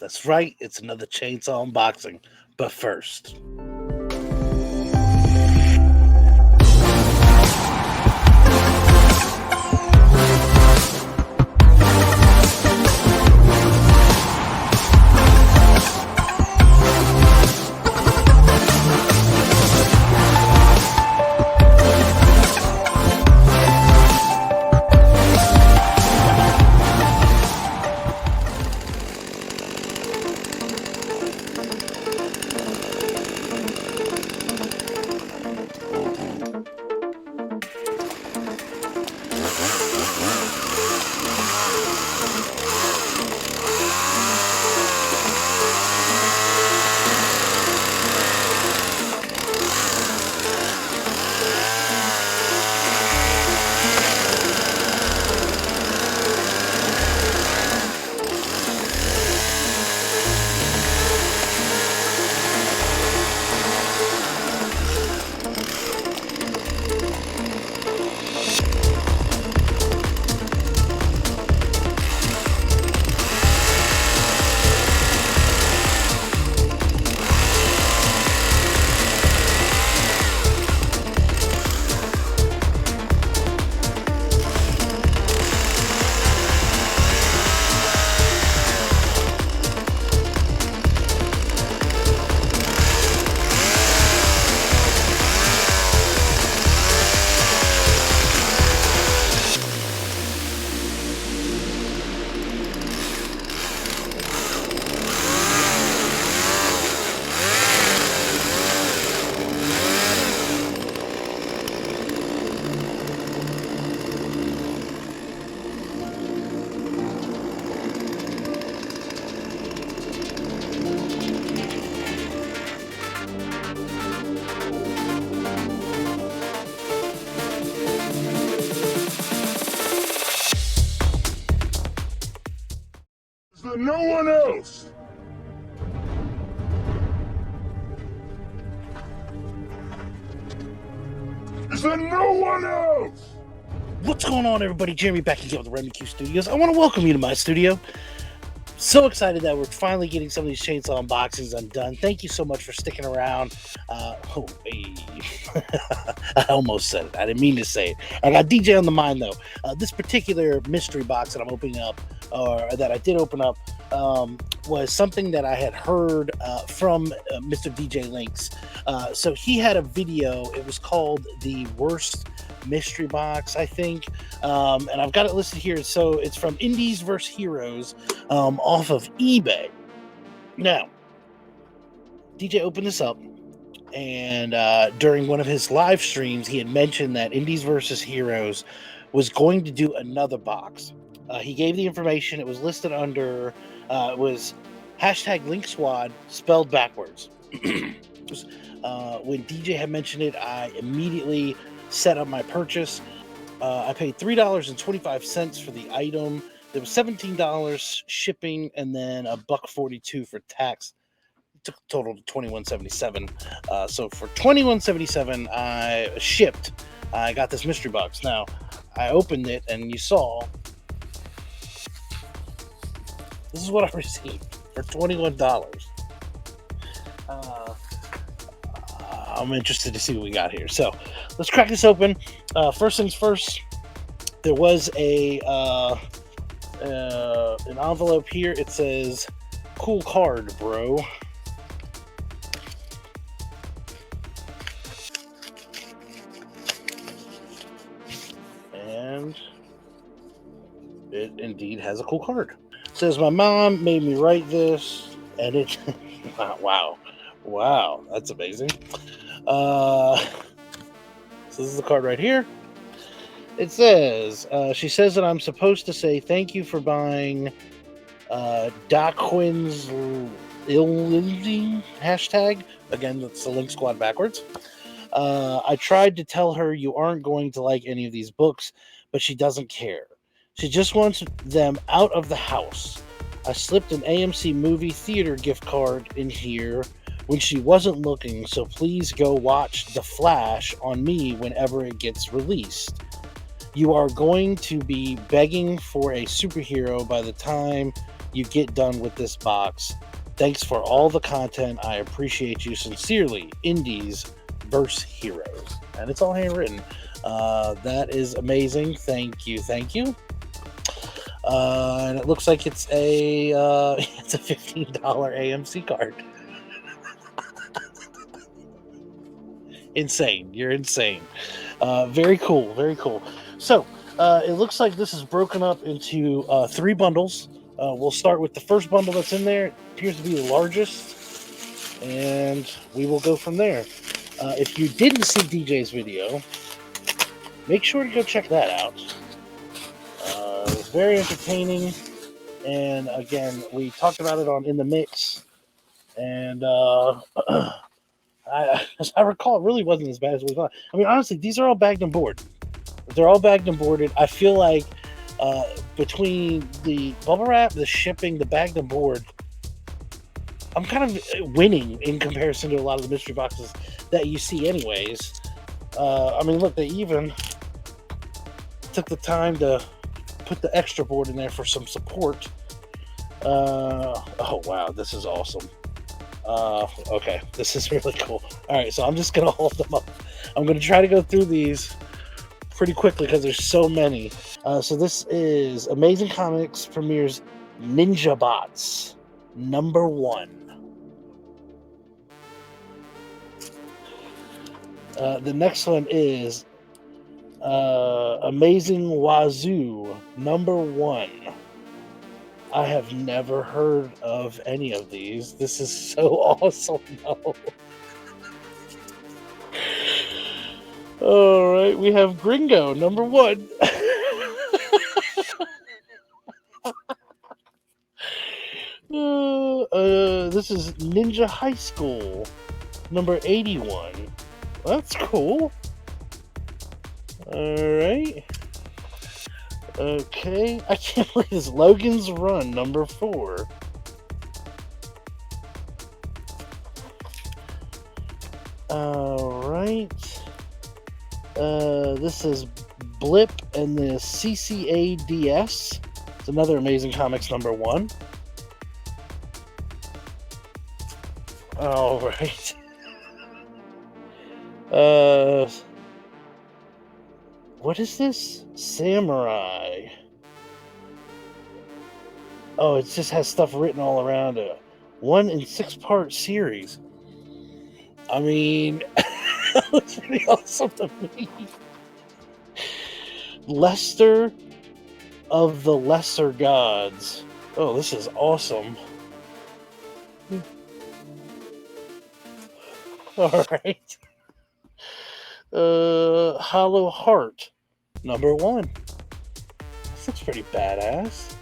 That's right, it's another chainsaw unboxing. But first, Is there no one else? Is there no one else? what's going on, everybody? Jeremy back again with the Remy Q Studios. I want to welcome you to my studio. So excited that we're finally getting some of these chainsaw unboxings undone. Thank you so much for sticking around. I almost said it. I didn't mean to say it. I got DJ on the mind, though. This particular mystery box that I'm opening up, or that I did open up, was something that I had heard from Mr. DJ Links. So he had a video. It was called The Worst Mystery Box, I think. And I've got it listed here. So it's from Indies vs. Heroes off of eBay. Now, DJ opened this up, and during one of his live streams, he had mentioned that Indies vs. Heroes was going to do another box. He gave the information. It was listed under, it was hashtag Link Squad spelled backwards. When DJ had mentioned it, I immediately set up my purchase. I paid $3.25 for the item. There was $17 shipping, and then $1.42 for tax. It took a total to $21.77. So for $21.77, I shipped. I got this mystery box. Now, I opened it, and you saw this is what I received for $21. I'm interested to see what we got here. So let's crack this open. First things first, there was an envelope here. It says, "Cool card, bro." And it indeed has a cool card. It says, "My mom made me write this," and it wow, that's amazing. So this is the card right here. It says, she says that I'm supposed to say thank you for buying Darkwind's hashtag. Again, that's the Link Squad backwards. I tried to tell her you aren't going to like any of these books, but she doesn't care. She just wants them out of the house. I slipped an AMC movie theater gift card in here when she wasn't looking, so please go watch The Flash on me whenever it gets released. You are going to be begging for a superhero by the time you get done with this box. Thanks for all the content. I appreciate you sincerely. Indies versus Heroes. And it's all handwritten. That is amazing. Thank you. Thank you. And it looks like it's a it's a $15 AMC card. Insane. You're insane. Very cool. Very cool. So it looks like this is broken up into 3 bundles. We'll start with the first bundle that's in there. It appears to be the largest, and we will go from there. If you didn't see DJ's video, make sure to go check that out. It was very entertaining, and again, we talked about it on In the Mix, and as I recall, it really wasn't as bad as we thought. I mean, honestly, these are all bagged and boarded. They're all bagged and boarded. I feel like between the bubble wrap, the shipping, the bagged and board, I'm kind of winning in comparison to a lot of the mystery boxes that you see anyways. I mean, look, they even took the time to put the extra board in there for some support. Oh, wow, this is awesome. Okay, this is really cool. All right, so I'm just going to hold them up. I'm going to try to go through these pretty quickly because there's so many. So this is Amazing Comics premieres Ninja Bots #1. The next one is Amazing Wazoo #1. I have never heard of any of these. This is so awesome, though. All right, we have Gringo #1. This is Ninja High School #81. That's cool. All right. Okay, I can't believe this. Logan's Run #4. All right. This is Blip and the CCADS. It's another Amazing Comics #1. All right. What is this? Samurai. Oh, it just has stuff written all around it. 1 in 6-part series. I mean, that looks pretty awesome to me. Lester of the Lesser Gods. Oh, this is awesome. All right. Hollow Heart #1. This looks pretty badass.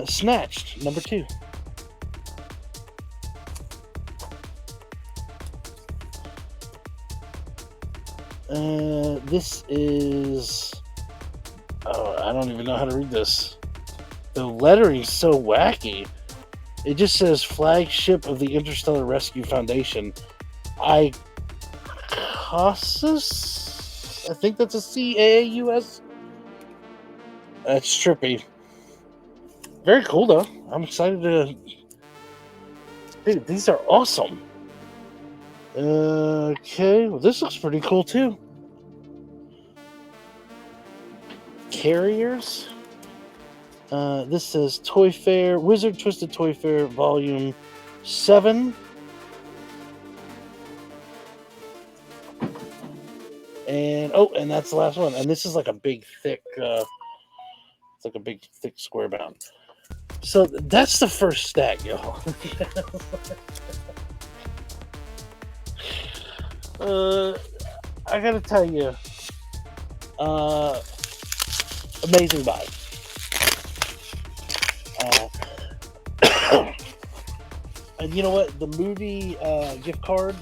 Snatched #2. This is... Oh, I don't even know how to read this. The lettering's so wacky. It just says Flagship of the Interstellar Rescue Foundation. Icasus? I think that's a CAAUS. That's trippy. Very cool, though. I'm excited to... Dude, these are awesome. Okay, well, this looks pretty cool, too. Carriers. This says Toy Fair, Wizard Twisted Toy Fair, Volume 7. And, oh, and that's the last one. And this is like a big, thick, it's like a big, thick square bound. So that's the first stack, y'all. I gotta tell you, amazing buy. And you know what? The movie gift card,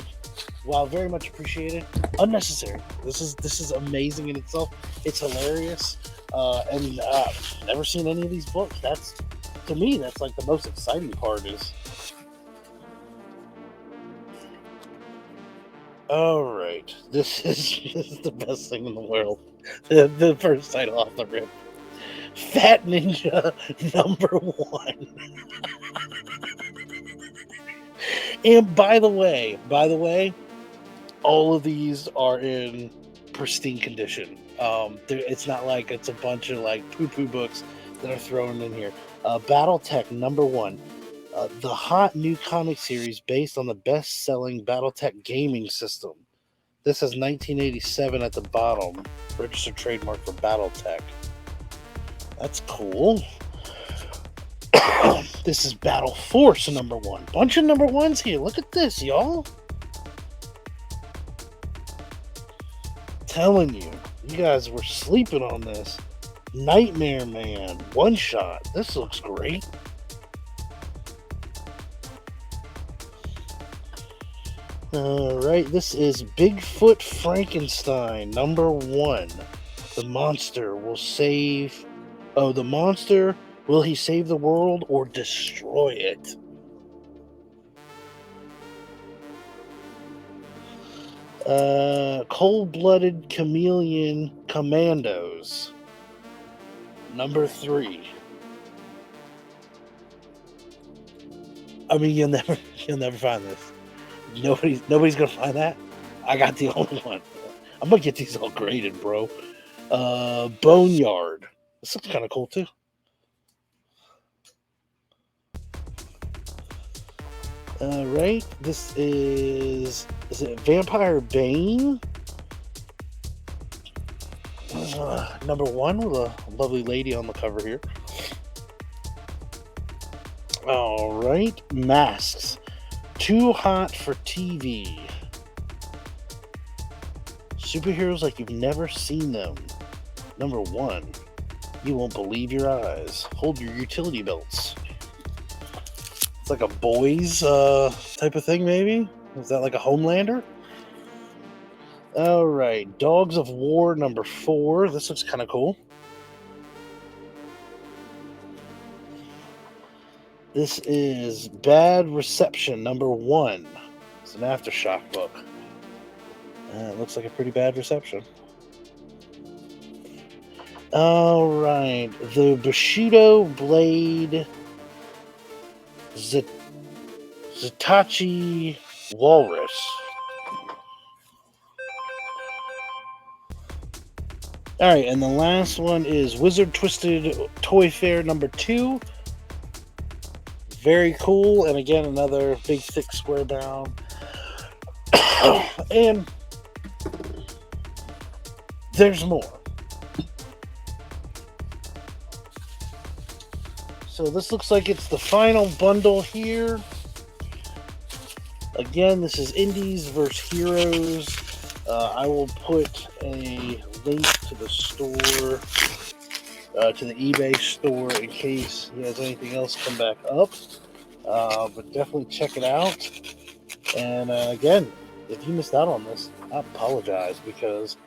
while very much appreciated, unnecessary. This is amazing in itself. It's hilarious, and I've never seen any of these books. That's, to me, that's like the most exciting part. Is all right. This is the best thing in the world. The first title off the rip. Fat Ninja #1. And by the way, all of these are in pristine condition. It's not like it's a bunch of like poo-poo books that are thrown in here. BattleTech #1. The hot new comic series based on the best-selling BattleTech gaming system. This is 1987 at the bottom. Registered trademark for BattleTech. That's cool. This is Battle Force #1. Bunch of #1s here. Look at this, y'all. Telling you, you guys were sleeping on this. Nightmare Man one shot. This looks great. Alright, this is Bigfoot Frankenstein #1. The monster will save. Oh, the monster. Will he save the world or destroy it? Cold-Blooded Chameleon Commandos #3. I mean, you'll never find this. Nobody's gonna find that. I got the only one. I'm gonna get these all graded, bro. Boneyard. This looks kind of cool too. Right. This is it Vampire Bane? #1 with a lovely lady on the cover here. All right, Masks. Too hot for TV. Superheroes like you've never seen them. #1. You won't believe your eyes. Hold your utility belts. It's like a boys type of thing, maybe? Is that like a Homelander? Alright, Dogs of War #4. This looks kind of cool. This is Bad Reception #1. It's an Aftershock book. It looks like a pretty bad reception. Alright, the Bushido Blade Zatachi Walrus. Alright, and the last one is Wizard Twisted Toy Fair #2. Very cool, and again, another big, thick, square bound. And there's more. So this looks like it's the final bundle here. Again, this is Indies vs. Heroes. I will put a link to the store, to the eBay store, in case he has anything else come back up. But definitely check it out. And again, if you missed out on this, I apologize because,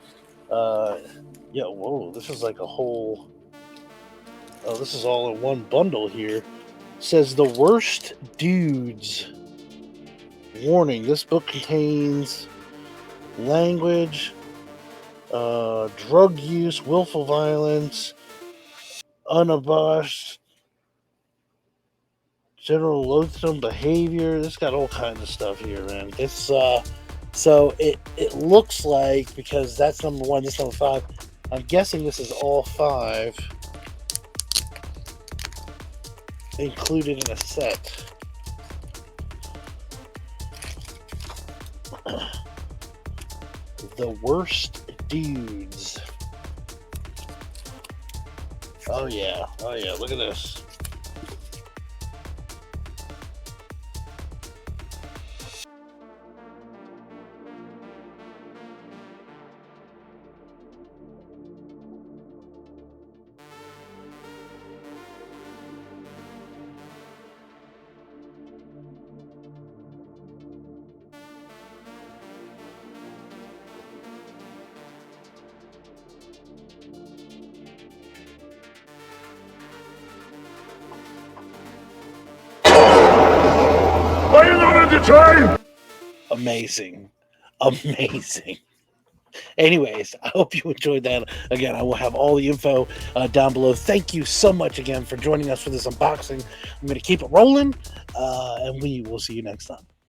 yeah, whoa, this is like a whole. Oh, this is all in one bundle here. It says The Worst Dudes. Warning, this book contains language, drug use, willful violence, unabashed, general loathsome behavior. This got all kinds of stuff here, man. This so it looks like, because that's #1, this #5. I'm guessing this is all 5 included in a set. The Worst Dudes. Oh yeah, look at this. Are you not entertained? Amazing. Anyways, I hope you enjoyed that. Again, I will have all the info down below. Thank you so much again for joining us for this unboxing. I'm going to keep it rolling, and we will see you next time.